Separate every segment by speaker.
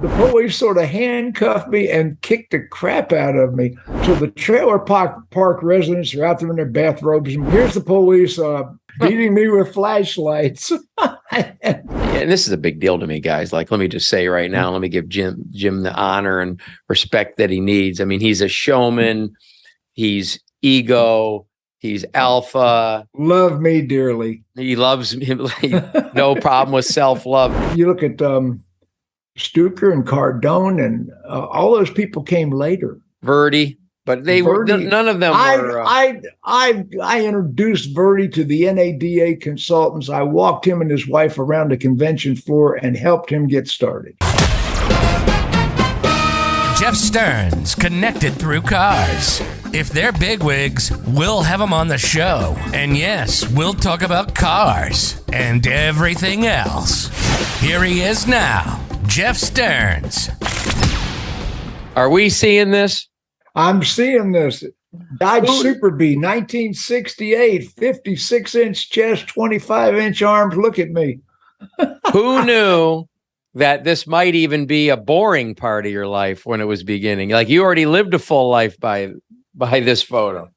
Speaker 1: The police sort of handcuffed me and kicked the crap out of me. So the trailer park residents are out there in their bathrobes, and here's the police beating me with flashlights.
Speaker 2: And this is a big deal to me, guys. Like, let me just say right now, let me give Jim the honor and respect that he needs. I mean, he's a showman. He's ego. He's alpha.
Speaker 1: Love me dearly.
Speaker 2: He loves him. No problem with self-love.
Speaker 1: You look at Stuker and Cardone, and all those people came later.
Speaker 2: Verde. But they were none of them were.
Speaker 1: I introduced Verde to the NADA consultants. I walked him and his wife around the convention floor and helped him get started.
Speaker 3: Jeff Stearns, connected through cars. If they're bigwigs, we'll have them on the show. And yes, we'll talk about cars and everything else. Here he is now, Jeff Stearns.
Speaker 2: Are we seeing this?
Speaker 1: I'm seeing this. Dodge Super Bee, 1968, 56-inch chest, 25-inch arms. Look at me.
Speaker 2: Who knew that this might even be a boring part of your life when it was beginning? Like, you already lived a full life by this photo.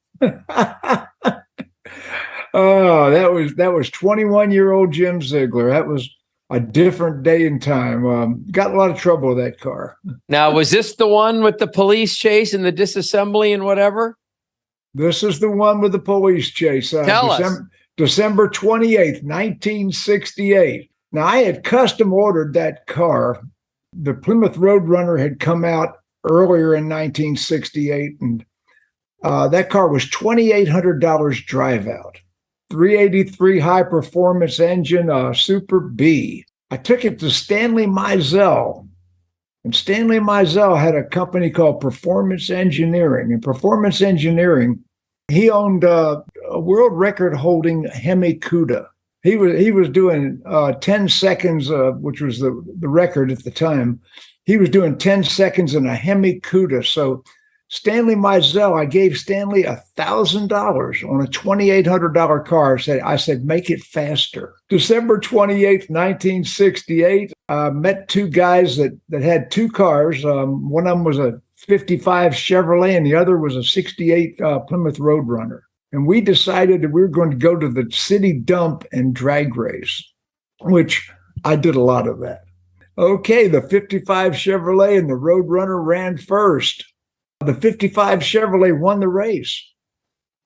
Speaker 1: Oh, that was 21-year-old Jim Ziegler. That was a different day and time. Got a lot of trouble with that car.
Speaker 2: Now, was this the one with the police chase and the disassembly and whatever?
Speaker 1: This is the one with the police chase.
Speaker 2: Tell us.
Speaker 1: December 28th, 1968. Now, I had custom ordered that car. The Plymouth Roadrunner had come out earlier in 1968, and that car was $2,800 drive out. 383 high performance engine, Super B. I took it to Stanley Mizell, and Stanley Mizell had a company called Performance Engineering. And Performance Engineering, he owned a world record holding Hemi Cuda. He was doing 10 seconds, which was the record at the time. He was doing 10 seconds in a Hemi Cuda. So Stanley Mizell, I gave Stanley $1,000 on a $2,800 car. I said, make it faster. December 28th, 1968, met two guys that had two cars. One of them was a 55 Chevrolet and the other was a 68 Plymouth Roadrunner. And we decided that we were going to go to the city dump and drag race, which I did a lot of that. Okay, the 55 Chevrolet and the Roadrunner ran first. The 55 Chevrolet won the race.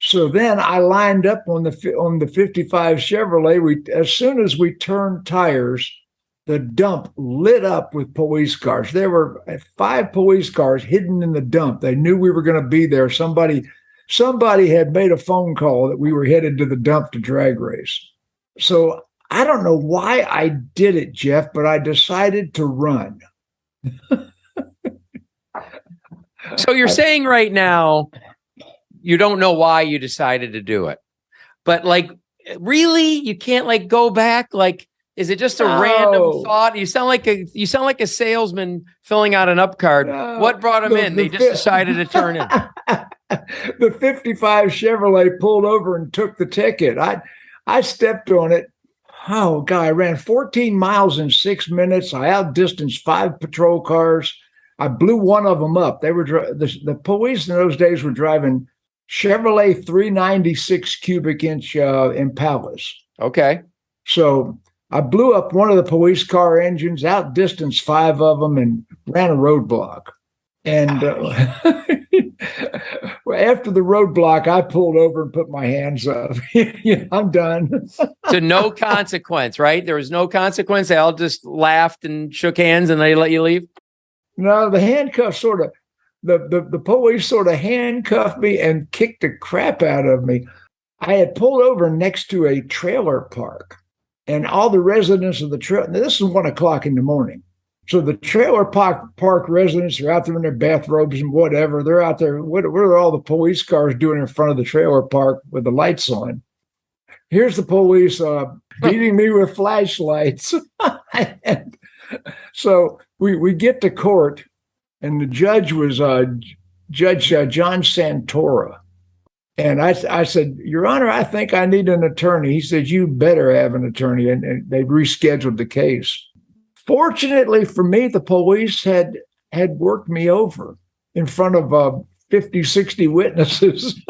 Speaker 1: So then I lined up on the 55 Chevrolet. As soon as we turned tires, the dump lit up with police cars. There were 5 police cars hidden in the dump. They knew we were going to be there. Somebody had made a phone call that we were headed to the dump to drag race. So I don't know why I did it, Jeff, but I decided to run.
Speaker 2: So you're saying right now, you don't know why you decided to do it, but like, really, you can't like go back. Like, is it just a random thought? You sound like a salesman filling out an up card. What brought them in? They just decided to turn in.
Speaker 1: The 55 Chevrolet pulled over and took the ticket. I stepped on it. Oh, God, I ran 14 miles in 6 minutes. I outdistanced 5 patrol cars. I blew one of them up. They were the police in those days were driving Chevrolet 396 cubic inch Impalas.
Speaker 2: Okay. So
Speaker 1: I blew up one of the police car engines, outdistanced 5 of them, and ran a roadblock. And after the roadblock, I pulled over and put my hands up. I'm done.
Speaker 2: So no consequence, right? There was no consequence. They all just laughed and shook hands and they let you leave?
Speaker 1: No, the handcuffs the police sort of handcuffed me and kicked the crap out of me. I had pulled over next to a trailer park, and all the residents of the trailer, this is 1 o'clock in the morning. So the trailer park residents are out there in their bathrobes and whatever. They're out there. What are all the police cars doing in front of the trailer park with the lights on? Here's the police beating me with flashlights. And so we get to court, and the judge was Judge John Santora. And I said, Your Honor, I think I need an attorney. He said, you better have an attorney. And they rescheduled the case. Fortunately for me, the police had worked me over in front of 50, 60 witnesses.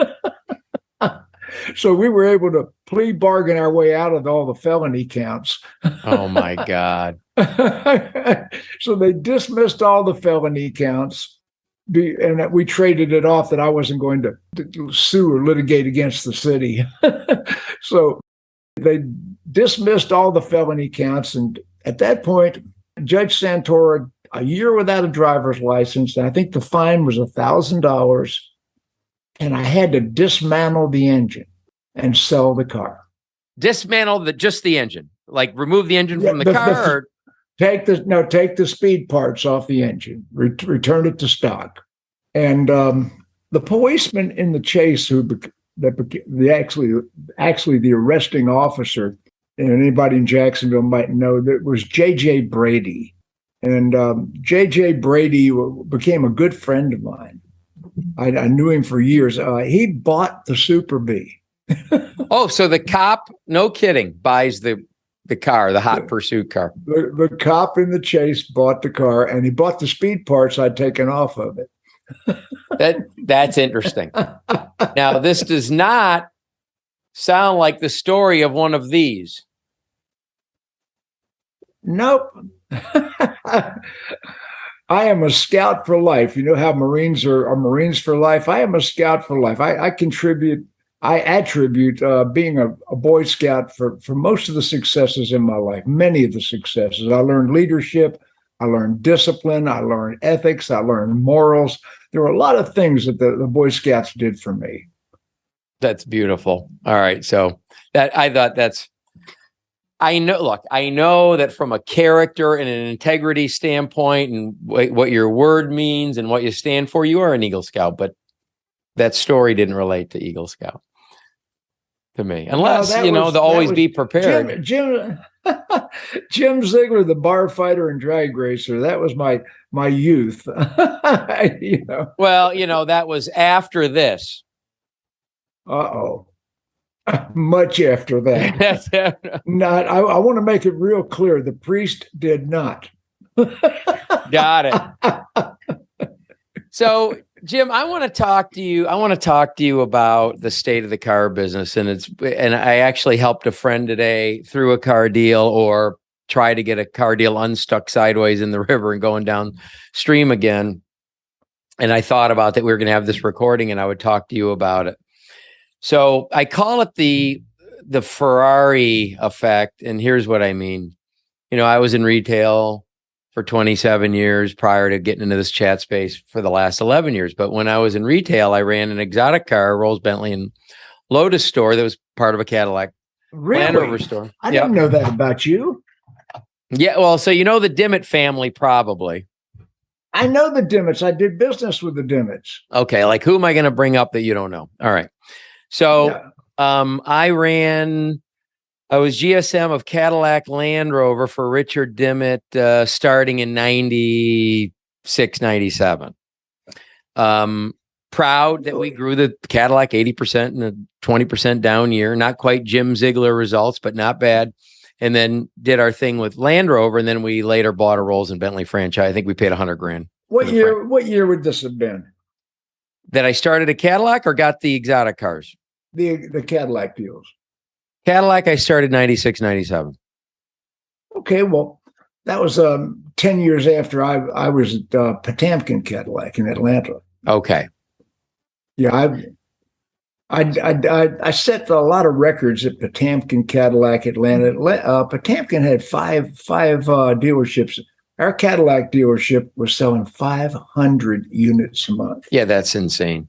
Speaker 1: So we were able to plea bargain our way out of all the felony counts.
Speaker 2: Oh my God.
Speaker 1: So they dismissed all the felony counts, and we traded it off that I wasn't going to sue or litigate against the city. So they dismissed all the felony counts. And at that point, Judge Santora, a year without a driver's license, and I think the fine was $1,000. And I had to dismantle the engine and sell the car.
Speaker 2: Dismantle just the engine, like remove the engine from the car, or
Speaker 1: take the speed parts off the engine, return it to stock. And the policeman in the chase, actually the arresting officer, and anybody in Jacksonville might know, that was J.J. Brady. And J.J. Brady became a good friend of mine. I knew him for years. He bought the Super Bee.
Speaker 2: Oh, so the cop, no kidding, buys the car, the hot pursuit car.
Speaker 1: The cop in the chase bought the car, and he bought the speed parts I'd taken off of it.
Speaker 2: That's interesting. Now, this does not sound like the story of one of these.
Speaker 1: Nope. I am a scout for life. You know how Marines are Marines for life? I am a scout for life. I attribute being a Boy Scout for most of the successes in my life, many of the successes. I learned leadership. I learned discipline. I learned ethics. I learned morals. There were a lot of things that the Boy Scouts did for me.
Speaker 2: That's beautiful. All right. So I know that from a character and an integrity standpoint and what your word means and what you stand for, you are an Eagle Scout, but that story didn't relate to Eagle Scout to me, unless, always be prepared.
Speaker 1: Jim Ziegler, the bar fighter and drag racer. That was my youth.
Speaker 2: Well, that was after this.
Speaker 1: Uh-oh. Much after that. Not. I want to make it real clear. The priest did not.
Speaker 2: Got it. So, Jim, I want to talk to you about the state of the car business, and I actually helped a friend today through a car deal, or try to get a car deal unstuck sideways in the river and going downstream again. And I thought about that we were going to have this recording, and I would talk to you about it. So I call it the Ferrari effect, and here's what I mean. I was in retail for 27 years prior to getting into this chat space for the last 11 years. But when I was in retail, I ran an exotic car, Rolls, Bentley, and Lotus store that was part of a Cadillac Land Rover store.
Speaker 1: I didn't know that about you.
Speaker 2: Yeah, well, so the Dimmitt family probably.
Speaker 1: I know the Dimmits. I did business with the Dimmits.
Speaker 2: Okay, like who am I going to bring up that you don't know? All right. So I was GSM of Cadillac Land Rover for Richard Dimmitt starting in 96, 97. Proud that we grew the Cadillac 80% in a 20% down year. Not quite Jim Ziegler results, but not bad. And then did our thing with Land Rover, and then we later bought a Rolls and Bentley franchise. I think we paid $100,000.
Speaker 1: What year would this have been?
Speaker 2: That I started a Cadillac or got the exotic cars?
Speaker 1: The Cadillac deals.
Speaker 2: Cadillac, I started 96, 97.
Speaker 1: Okay, well, that was 10 years after I was at Potamkin Cadillac in Atlanta.
Speaker 2: Okay.
Speaker 1: Yeah, I set a lot of records at Potamkin Cadillac Atlanta. Potamkin had five dealerships. Our Cadillac dealership was selling 500 units a month.
Speaker 2: Yeah, that's insane.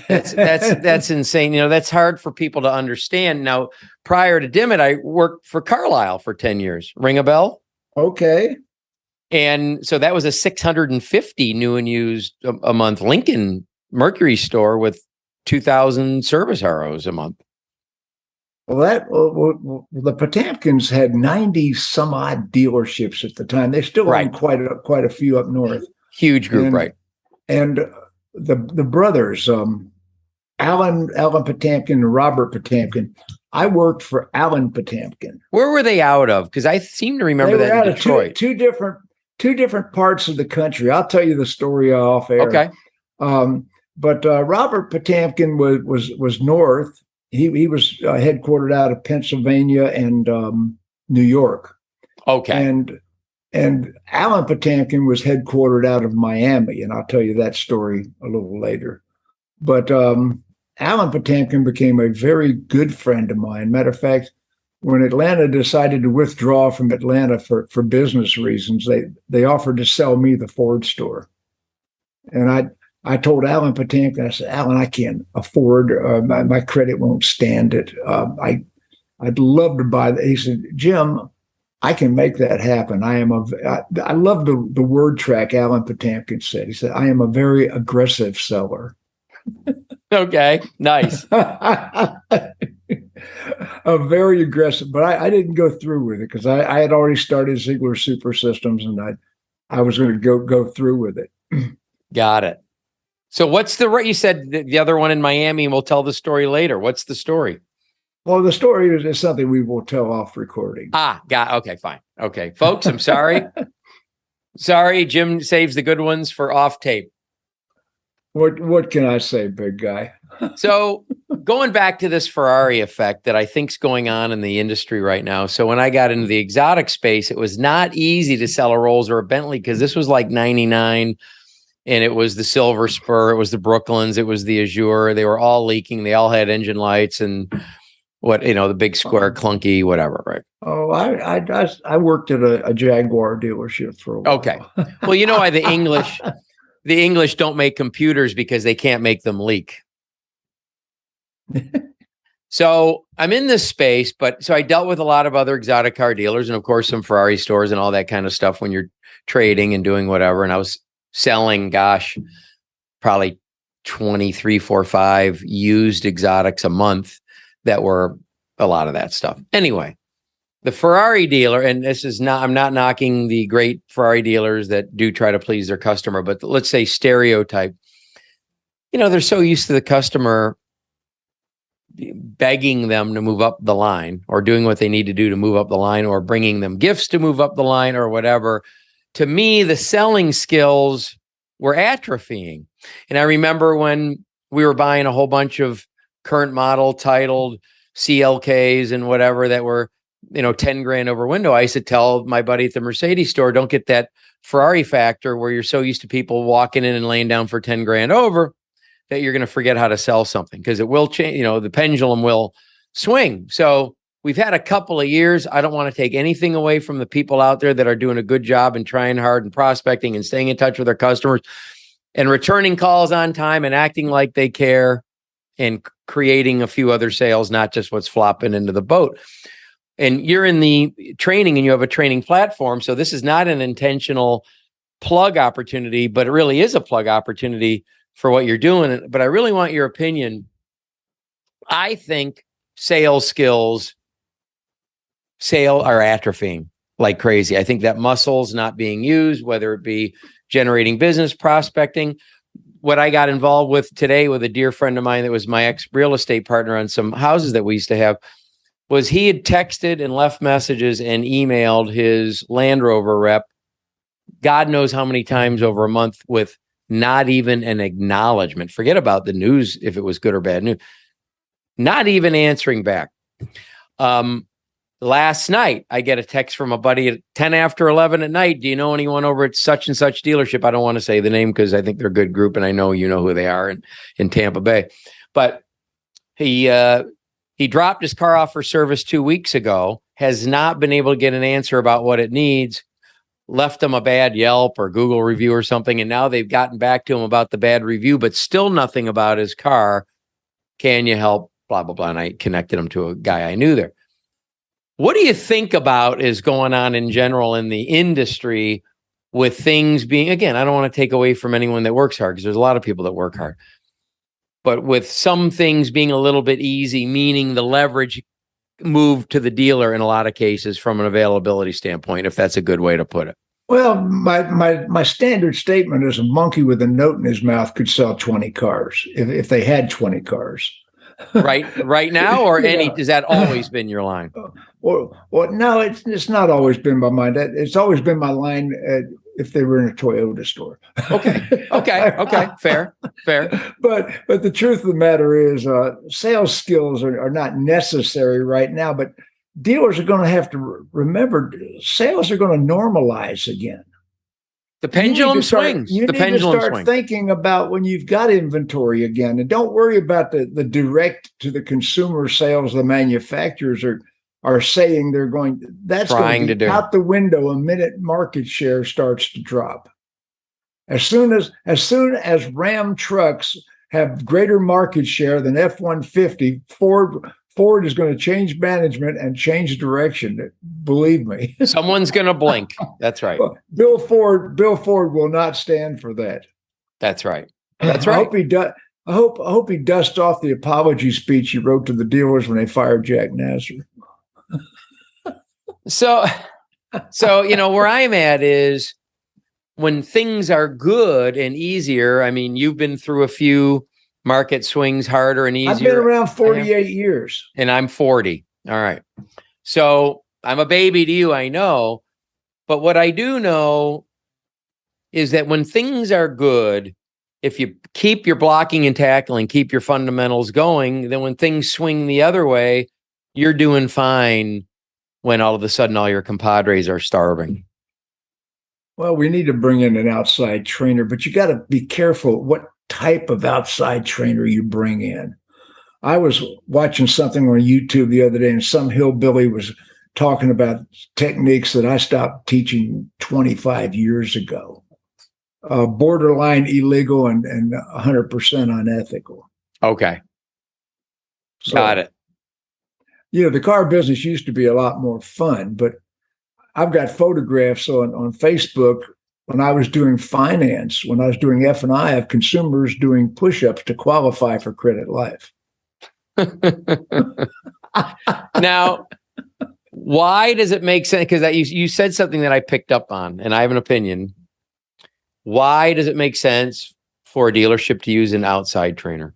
Speaker 2: That's insane. That's hard for people to understand. Now, prior to Dimmitt, I worked for Carlisle for 10 years. Ring a bell?
Speaker 1: Okay.
Speaker 2: And so that was a 650 new and used a month Lincoln Mercury store with 2,000 service ROs a month.
Speaker 1: Well, the Potamkins had 90 some odd dealerships at the time. They still own quite a few up north.
Speaker 2: Huge group, right?
Speaker 1: And the brothers, Alan Potamkin and Robert Potamkin, I worked for Alan Potemkin.
Speaker 2: Where were they out of? Because I seem to remember
Speaker 1: They were
Speaker 2: that
Speaker 1: out
Speaker 2: in
Speaker 1: of
Speaker 2: Detroit.
Speaker 1: two different parts of the country. I'll tell you the story off air.
Speaker 2: Okay.
Speaker 1: But Robert Potemkin was north. He was headquartered out of Pennsylvania and New York.
Speaker 2: Okay.
Speaker 1: And Alan Potemkin was headquartered out of Miami, and I'll tell you that story a little later. But Alan Potemkin became a very good friend of mine. Matter of fact, when Atlanta decided to withdraw from Atlanta for business reasons, they offered to sell me the Ford store. And I told Alan Potemkin, I said, Alan, I can't afford, my credit won't stand it. I'd love to buy that. He said, Jim, I can make that happen. I love the word track Alan Potemkin said. He said, I am a very aggressive seller.
Speaker 2: Okay, nice.
Speaker 1: A very aggressive, but I didn't go through with it because I had already started Ziegler Super Systems, and I was going to go through with it.
Speaker 2: Got it. So what's you said the other one in Miami, and we'll tell the story later. What's the story?
Speaker 1: Well, the story is something we will tell off recording.
Speaker 2: Okay, fine. Okay, folks, I'm sorry. Sorry, Jim saves the good ones for off tape.
Speaker 1: What can I say, big guy?
Speaker 2: So going back to this Ferrari effect that I think's going on in the industry right now. So when I got into the exotic space, it was not easy to sell a Rolls or a Bentley because this was like 99, and it was the Silver Spur, it was the Brooklyns, it was the Azure. They were all leaking. They all had engine lights and the big square clunky, whatever, right?
Speaker 1: Oh, I worked at a Jaguar dealership for a while.
Speaker 2: Okay. Well, you know why the English don't make computers because they can't make them leak. So I'm in this space, so I dealt with a lot of other exotic car dealers and of course some Ferrari stores and all that kind of stuff when you're trading and doing whatever. And I was selling, probably 23, 4, 5 used exotics a month that were a lot of that stuff. Anyway, the Ferrari dealer, and I'm not knocking the great Ferrari dealers that do try to please their customer, but let's say stereotype, they're so used to the customer begging them to move up the line or doing what they need to do to move up the line or bringing them gifts to move up the line or whatever. To me, the selling skills were atrophying. And I remember when we were buying a whole bunch of current model titled CLKs and whatever that were, 10 grand over window. I used to tell my buddy at the Mercedes store, don't get that Ferrari factor where you're so used to people walking in and laying down for 10 grand over that you're going to forget how to sell something because it will change, the pendulum will swing. So we've had a couple of years. I don't want to take anything away from the people out there that are doing a good job and trying hard and prospecting and staying in touch with their customers and returning calls on time and acting like they care and creating a few other sales, not just what's flopping into the boat. And you're in the training and you have a training platform. So this is not an intentional plug opportunity, but it really is a plug opportunity for what you're doing. But I really want your opinion. I think sales skills are atrophying like crazy. I think that muscle's not being used, whether it be generating business, prospecting. What I got involved with today with a dear friend of mine that was my ex-real estate partner on some houses that we used to have was he had texted and left messages and emailed his Land Rover rep, God knows how many times over a month with not even an acknowledgement. Forget about the news, if it was good or bad news, not even answering back. Last night, I get a text from a buddy at 10 after 11 at night. Do you know anyone over at such and such dealership? I don't want to say the name because I think they're a good group and I know you know who they are in Tampa Bay. But he dropped his car off for service 2 weeks ago, has not been able to get an answer about what it needs, left them a bad Yelp or Google review or something, and now they've gotten back to him about the bad review, but still nothing about his car. Can you help? Blah, blah, blah. And I connected him to a guy I knew there. What do you think about is going on in general in the industry with things being, again, I don't want to take away from anyone that works hard because there's a lot of people that work hard, but with some things being a little bit easy, meaning the leverage moved to the dealer in a lot of cases from an availability standpoint, if that's a good way to put it.
Speaker 1: Well, my standard statement is a monkey with a note in his mouth could sell 20 cars if they had 20 cars.
Speaker 2: right now, or
Speaker 1: Yeah.
Speaker 2: has that always been your line?
Speaker 1: Well, no, it's not always been my mind. It's always been my line if they were in a Toyota store.
Speaker 2: Okay. Fair.
Speaker 1: But the truth of the matter is, sales skills are not necessary right now. But dealers are going to have to remember, sales are going to normalize again.
Speaker 2: The pendulum swings.
Speaker 1: You need to start thinking about when you've got inventory again, and don't worry about the direct to the consumer sales the manufacturers are saying they're going. That's going to be out the window a minute market share starts to drop. As soon as Ram trucks have greater market share than F-150, Ford is going to change management and change direction. Believe me.
Speaker 2: Someone's going to blink. That's right.
Speaker 1: Well, Bill Ford will not stand for that.
Speaker 2: That's right.
Speaker 1: I hope he dusts off the apology speech he wrote to the dealers when they fired Jack Nasser.
Speaker 2: So where I'm at is when things are good and easier. I mean, you've been through a few market swings harder and easier.
Speaker 1: I've been around 48 years.
Speaker 2: And I'm 40. All right. So I'm a baby to you, I know. But what I do know is that when things are good, if you keep your blocking and tackling, keep your fundamentals going, then when things swing the other way, you're doing fine when all of a sudden all your compadres are starving.
Speaker 1: Well, we need to bring in an outside trainer, but you got to be careful what type of outside trainer you bring in. I was watching something on YouTube the other day, and some hillbilly was talking about techniques that I stopped teaching 25 years ago. Borderline illegal and 100% unethical.
Speaker 2: Okay.
Speaker 1: So,
Speaker 2: got it.
Speaker 1: The car business used to be a lot more fun, but I've got photographs on Facebook when I was doing finance, when I was doing F&I, of consumers doing push-ups to qualify for credit life.
Speaker 2: Now, why does it make sense? Because you said something that I picked up on, and I have an opinion. Why does it make sense for a dealership to use an outside trainer?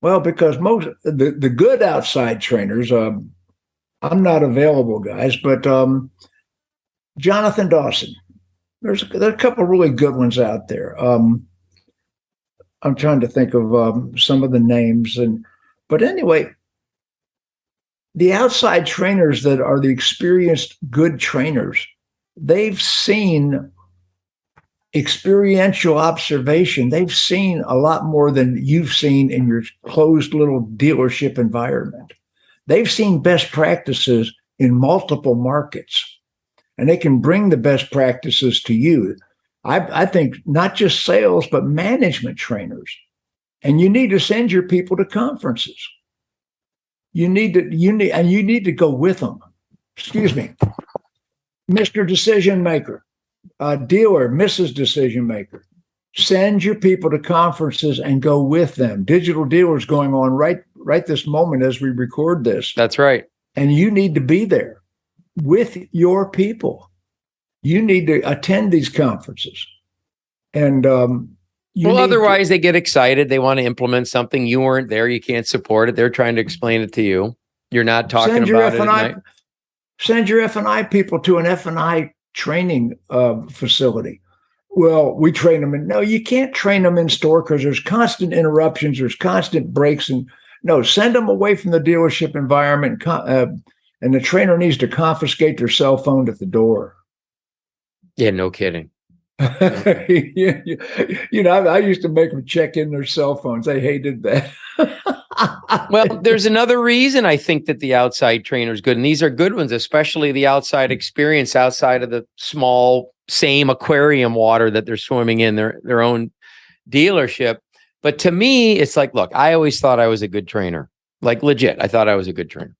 Speaker 1: Well, because most the good outside trainers, I'm not available, guys, but Jonathan Dawson. There are a couple of really good ones out there. I'm trying to think of some of the names, but anyway, the outside trainers that are the experienced good trainers, they've seen experiential observation. They've seen a lot more than you've seen in your closed little dealership environment. They've seen best practices in multiple markets, and they can bring the best practices to you. I think not just sales, but management trainers. And you need to send your people to conferences. You need to go with them. Excuse me. Mr. Decision Maker, dealer, Mrs. Decision Maker. Send your people to conferences and go with them. Digital Dealers going on right this moment as we record this.
Speaker 2: That's right.
Speaker 1: And you need to be there with your people. You need to attend these conferences. And
Speaker 2: otherwise they get excited. They want to implement something. You weren't there. You can't support it. They're trying to explain it to you. You're not talking about it at night.
Speaker 1: Send your F&I people to an F&I training facility. Well, we train them no, you can't train them in store because there's constant interruptions. There's constant breaks. And no, send them away from the dealership environment. And the trainer needs to confiscate their cell phone at the door.
Speaker 2: Yeah, no kidding.
Speaker 1: I used to make them check in their cell phones. They hated that.
Speaker 2: Well, there's another reason I think that the outside trainer is good. And these are good ones, especially the outside experience outside of the small, same aquarium water that they're swimming in their own dealership. But to me, it's like, look, I always thought I was a good trainer. Like legit, I thought I was a good trainer.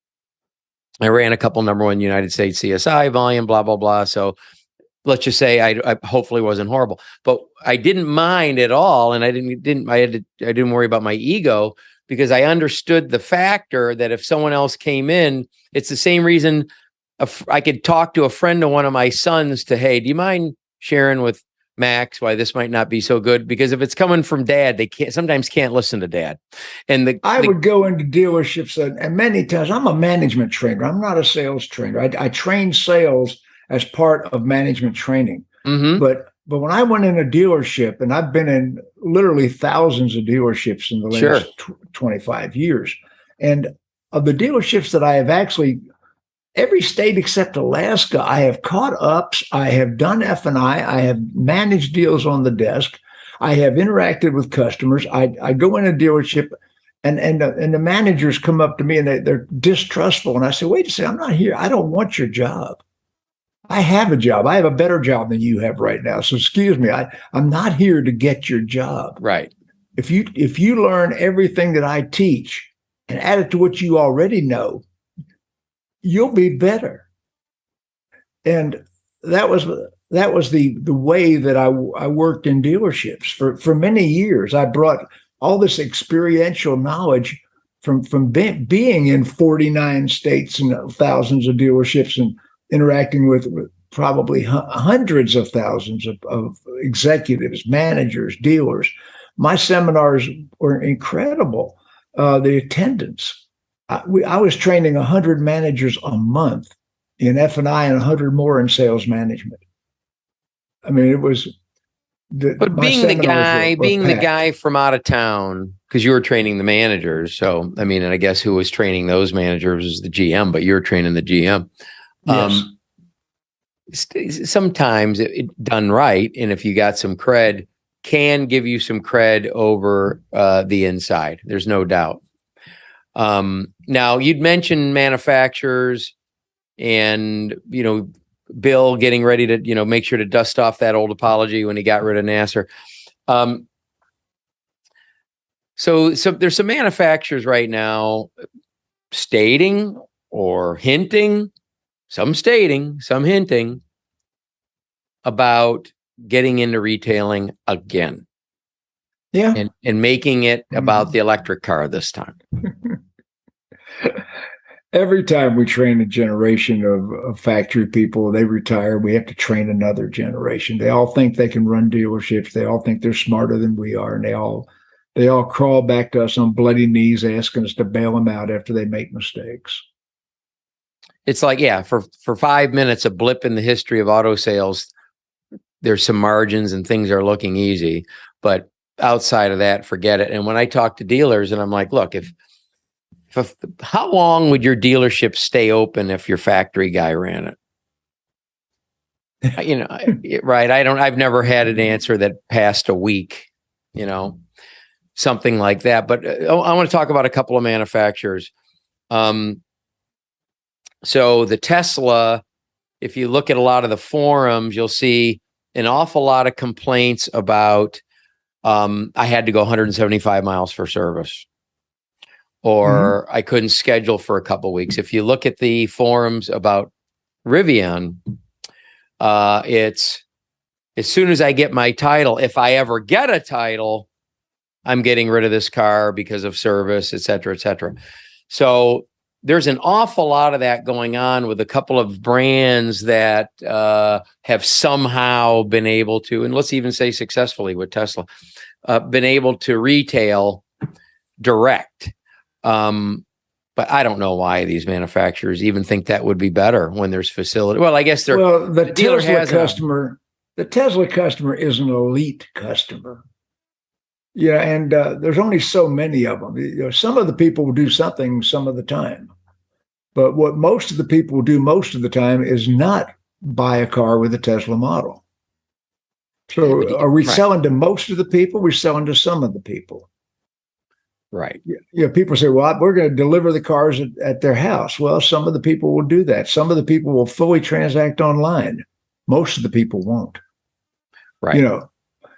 Speaker 2: I ran a couple #1 United States CSI volume, blah, blah, blah. So let's just say I hopefully wasn't horrible, but I didn't mind at all. And I didn't worry about my ego because I understood the factor that if someone else came in, it's the same reason I could talk to a friend of one of my sons to, hey, do you mind sharing with Max, why this might not be so good, because if it's coming from dad, they sometimes can't listen to dad. And
Speaker 1: I would go into dealerships and many times I'm a management trainer. I'm not a sales trainer. I train sales as part of management training. But when I went in a dealership, and I've been in literally thousands of dealerships in the last 25 years, and of the dealerships that I have actually, every state except Alaska, I have caught ups, I have done F&I, I have managed deals on the desk, I have interacted with customers. I go in a dealership, and the managers come up to me and they're distrustful, and I say, wait a second, I'm not here. I don't want your job. I have a job. I have a better job than you have right now. So excuse me, I'm not here to get your job.
Speaker 2: Right.
Speaker 1: If you learn everything that I teach and add it to what you already know, you'll be better. And that was the way that I worked in dealerships for many years. I brought all this experiential knowledge from being in 49 states and thousands of dealerships and interacting with probably hundreds of thousands of executives, managers, dealers. My seminars were incredible. The attendance. I was training 100 managers a month in F&I and 100 more in sales management. I mean, it was.
Speaker 2: But being the guy from out of town, because you were training the managers. So, I mean, and I guess who was training those managers was the GM, but you were training the GM.
Speaker 1: Yes.
Speaker 2: Sometimes it done right, and if you got some cred, can give you some cred over the inside. There's no doubt. Now, you'd mentioned manufacturers, and Bill getting ready to make sure to dust off that old apology when he got rid of Nasser. So there's some manufacturers right now stating or hinting. Some stating, some hinting about getting into retailing again.
Speaker 1: Yeah.
Speaker 2: And making it about the electric car this time.
Speaker 1: Every time we train a generation of factory people, they retire, we have to train another generation. They all think they can run dealerships. They all think they're smarter than we are. And they all crawl back to us on bloody knees, asking us to bail them out after they make mistakes.
Speaker 2: It's like, for 5 minutes, a blip in the history of auto sales, there's some margins and things are looking easy, but outside of that, forget it. And when I talk to dealers and I'm like, look, if how long would your dealership stay open if your factory guy ran it? Right. I've never had an answer that passed a week, something like that. But I want to talk about a couple of manufacturers. So the Tesla, if you look at a lot of the forums, you'll see an awful lot of complaints about I had to go 175 miles for service, or I couldn't schedule for a couple of weeks. If you look at the forums about Rivian, it's as soon as I get my title, if I ever get a title, I'm getting rid of this car because of service, et cetera, et cetera. So there's an awful lot of that going on with a couple of brands that have somehow been able to, and let's even say successfully with Tesla, been able to retail direct. But I don't know why these manufacturers even think that would be better when there's facility. Well, I guess
Speaker 1: the Tesla customer is an elite customer. Yeah, and there's only so many of them. Some of the people will do something some of the time. But what most of the people will do most of the time is not buy a car with a Tesla model. So are we selling to most of the people? We're selling to some of the people.
Speaker 2: Right.
Speaker 1: People say, well, we're going to deliver the cars at their house. Well, some of the people will do that. Some of the people will fully transact online. Most of the people won't.
Speaker 2: Right.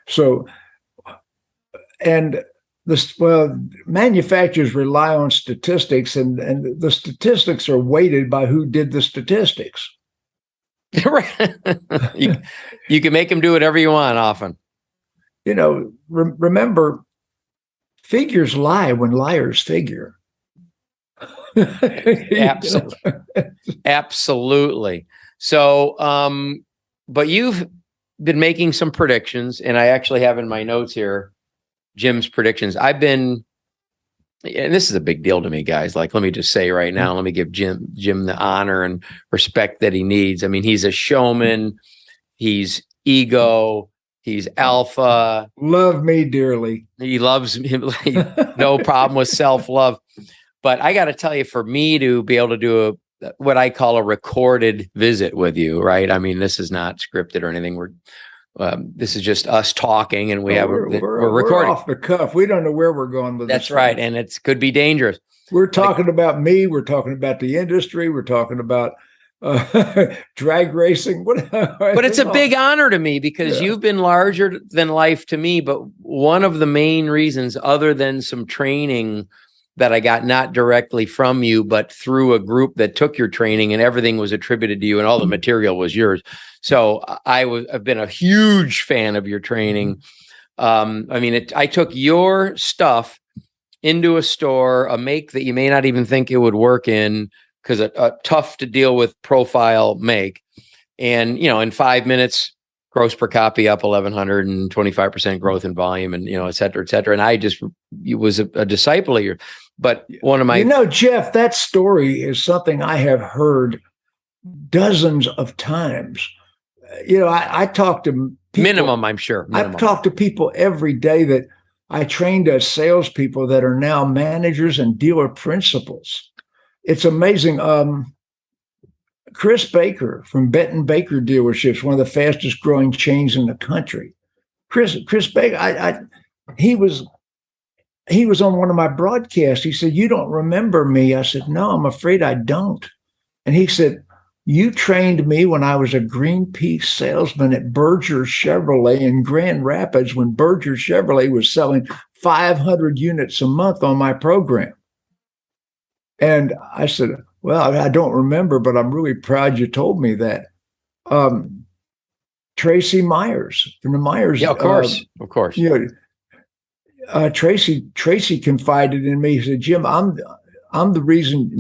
Speaker 1: So, and manufacturers rely on statistics, and the statistics are weighted by who did the statistics.
Speaker 2: You can make them do whatever you want often.
Speaker 1: Remember, figures lie when liars figure.
Speaker 2: Absolutely. So, but you've been making some predictions, and I actually have in my notes here Jim's predictions. And this is a big deal to me, guys. Like, let me just say right now, let me give Jim the honor and respect that he needs. I mean, he's a showman. He's ego. He's alpha.
Speaker 1: Love me dearly.
Speaker 2: He loves him. No problem with self-love. But I got to tell you, for me to be able to do what I call a recorded visit with you, right? I mean, this is not scripted or anything. This is just us talking, and we're recording.
Speaker 1: We're off the cuff. We don't know where we're going with this.
Speaker 2: That's right, and it could be dangerous.
Speaker 1: We're talking about me. We're talking about the industry. We're talking about drag racing.
Speaker 2: But it's a big honor to me because you've been larger than life to me. But one of the main reasons, other than some training that I got not directly from you, but through a group that took your training, and everything was attributed to you and all the material was yours. So I've been a huge fan of your training. I mean, I took your stuff into a store, a make that you may not even think it would work in, because a tough to deal with profile make. And, in 5 minutes, gross per copy up 1,100 and 25% growth in volume, and, et cetera, et cetera. And I just was a disciple of yours. But one of my,
Speaker 1: Jeff, that story is something I have heard dozens of times. I talk to people,
Speaker 2: minimum, I'm sure.
Speaker 1: I've talked to people every day that I trained as salespeople that are now managers and dealer principals. It's amazing. Chris Baker from Benton Baker Dealerships, one of the fastest growing chains in the country. Chris Baker, he was on one of my broadcasts. He said, "You don't remember me?" I said, "No, I'm afraid I don't." And he said, "You trained me when I was a Greenpeace salesman at Berger Chevrolet in Grand Rapids, when Berger Chevrolet was selling 500 units a month on my program." And I said, "Well, I don't remember, but I'm really proud you told me that." Tracy Myers from the Myers.
Speaker 2: Yeah, of course.
Speaker 1: Tracy confided in me. He said, "Jim, I'm the reason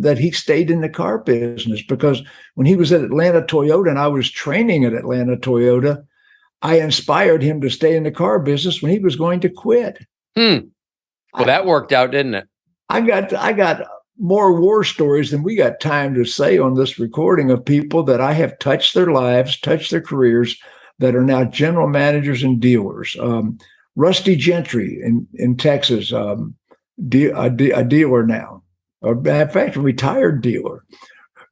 Speaker 1: that he stayed in the car business, because when he was at Atlanta Toyota and I was training at Atlanta Toyota, I inspired him to stay in the car business when he was going to quit."
Speaker 2: Well, that worked out, didn't it?
Speaker 1: I got more war stories than we got time to say on this recording of people that I have touched their lives, touched their careers, that are now general managers and dealers. Rusty Gentry in Texas, a dealer now, in fact, a retired dealer.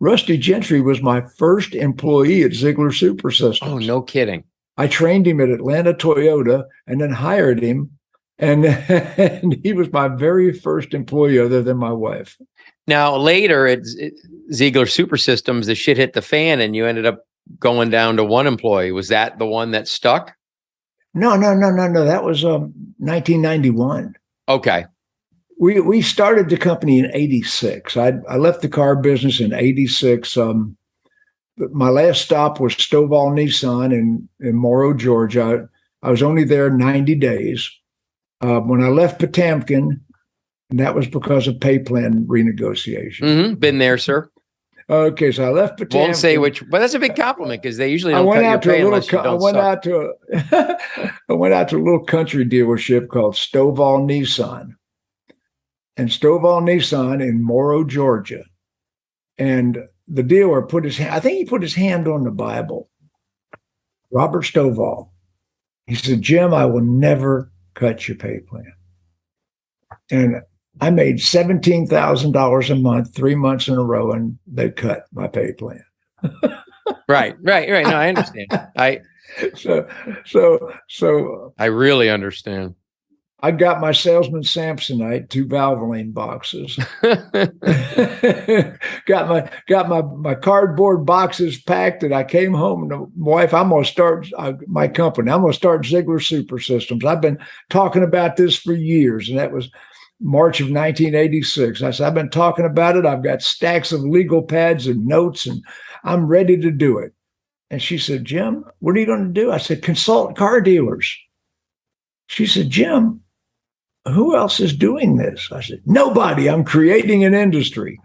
Speaker 1: Rusty Gentry was my first employee at Ziegler Super Systems.
Speaker 2: Oh, no kidding.
Speaker 1: I trained him at Atlanta Toyota and then hired him. And he was my very first employee other than my wife.
Speaker 2: Now, later at Ziegler Super Systems, the shit hit the fan and you ended up going down to one employee. Was that the one that stuck?
Speaker 1: No. That was 1991.
Speaker 2: Okay.
Speaker 1: We started the company in 86. I left the car business in 86. My last stop was Stovall Nissan in Morrow, Georgia. I was only there 90 days. When I left Potamkin, and that was because of pay plan renegotiation.
Speaker 2: Mm-hmm. Been there, sir.
Speaker 1: Okay, so I left Potamkin.
Speaker 2: Won't say which, but that's a big compliment because they usually don't cut your pay unless you don't suck.
Speaker 1: I went out to a little country dealership called Stovall Nissan. And Stovall Nissan in Morrow, Georgia. And the dealer put his hand on the Bible. Robert Stovall. He said, "Jim, I will never cut your pay plan." And I made $17,000 a month, 3 months in a row, and they cut my pay plan.
Speaker 2: Right. No, I understand.
Speaker 1: So
Speaker 2: I really understand.
Speaker 1: I got my salesman Samsonite 2 Valvoline boxes. got my cardboard boxes packed, and I came home and my wife, "I'm going to start my company. I'm going to start Ziegler Super Systems. I've been talking about this for years." And that was March of 1986. I said, "I've been talking about it. I've got stacks of legal pads and notes, and I'm ready to do it." And she said, "Jim, what are you going to do?" I said, "Consult car dealers." She said, "Jim, who else is doing this?" I said, "Nobody. I'm creating an industry."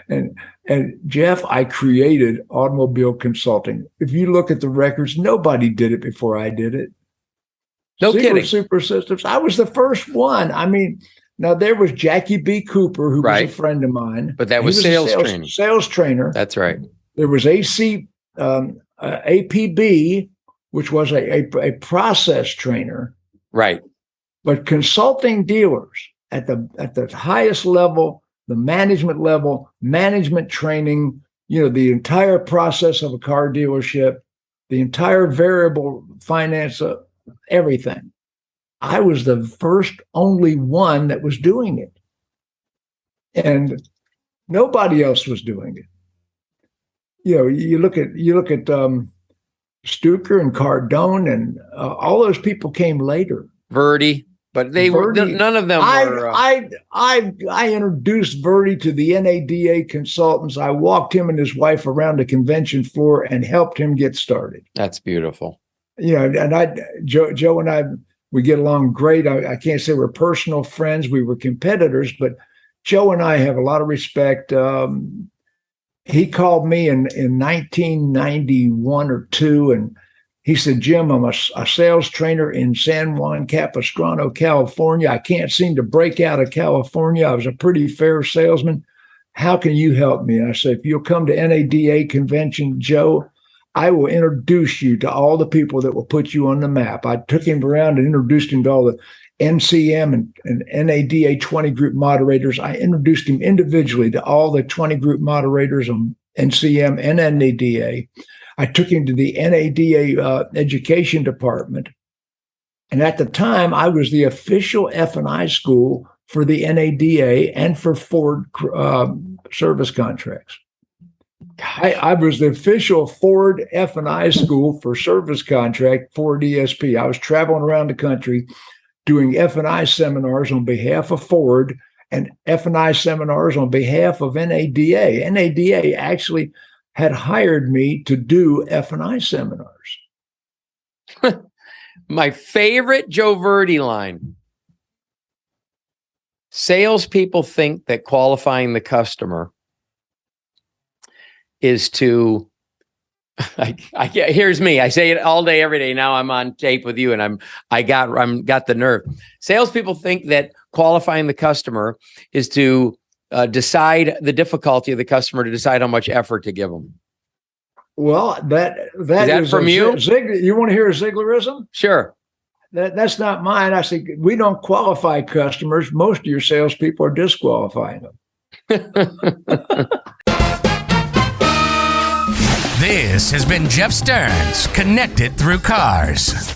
Speaker 1: And And Jeff, I created automobile consulting. If you look at the records, nobody did it before I did it.
Speaker 2: No
Speaker 1: Ziegler
Speaker 2: kidding.
Speaker 1: Super Systems. I was the first one. I mean, now there was Jackie B. Cooper, who was a friend of mine.
Speaker 2: But that was sales training.
Speaker 1: Sales trainer.
Speaker 2: That's right.
Speaker 1: There was APB, which was a process trainer.
Speaker 2: Right.
Speaker 1: But consulting dealers at the highest level, the management level, management training, the entire process of a car dealership, the entire variable finance, everything. I was the first, only one that was doing it. And nobody else was doing it. You look at Stuker and Cardone, and all those people came later.
Speaker 2: Verde, but none of them were.
Speaker 1: I introduced Verde to the NADA consultants. I walked him and his wife around the convention floor and helped him get started.
Speaker 2: That's beautiful.
Speaker 1: And Joe and I, we get along great. I can't say we're personal friends. We were competitors, but Joe and I have a lot of respect. He called me in 1991 or 2, and he said, Jim, I'm a sales trainer in San Juan Capistrano, California. I can't seem to break out of California. I was a pretty fair salesman. How can you help me? And I said, if you'll come to NADA convention, Joe, I will introduce you to all the people that will put you on the map. I took him around and introduced him to all the NCM and NADA 20 group moderators. I introduced him individually to all the 20 group moderators on NCM and NADA. I took him to the NADA education department. And at the time, I was the official F&I school for the NADA and for Ford service contracts. I was the official Ford F&I school for service contract, Ford ESP. I was traveling around the country doing F&I seminars on behalf of Ford and F&I seminars on behalf of NADA. NADA actually had hired me to do F&I seminars.
Speaker 2: My favorite Joe Verde line. Salespeople think that qualifying the customer is to, here's me. I say it all day, every day. Now I'm on tape with you, and I got the nerve. Salespeople think that qualifying the customer is to decide the difficulty of the customer, to decide how much effort to give them.
Speaker 1: Well, that is
Speaker 2: from you?
Speaker 1: Ziegler, you want to hear a Zieglerism?
Speaker 2: Sure.
Speaker 1: That's not mine. I say we don't qualify customers. Most of your salespeople are disqualifying them.
Speaker 3: This has been Jeff Stearns, Connected Through Cars.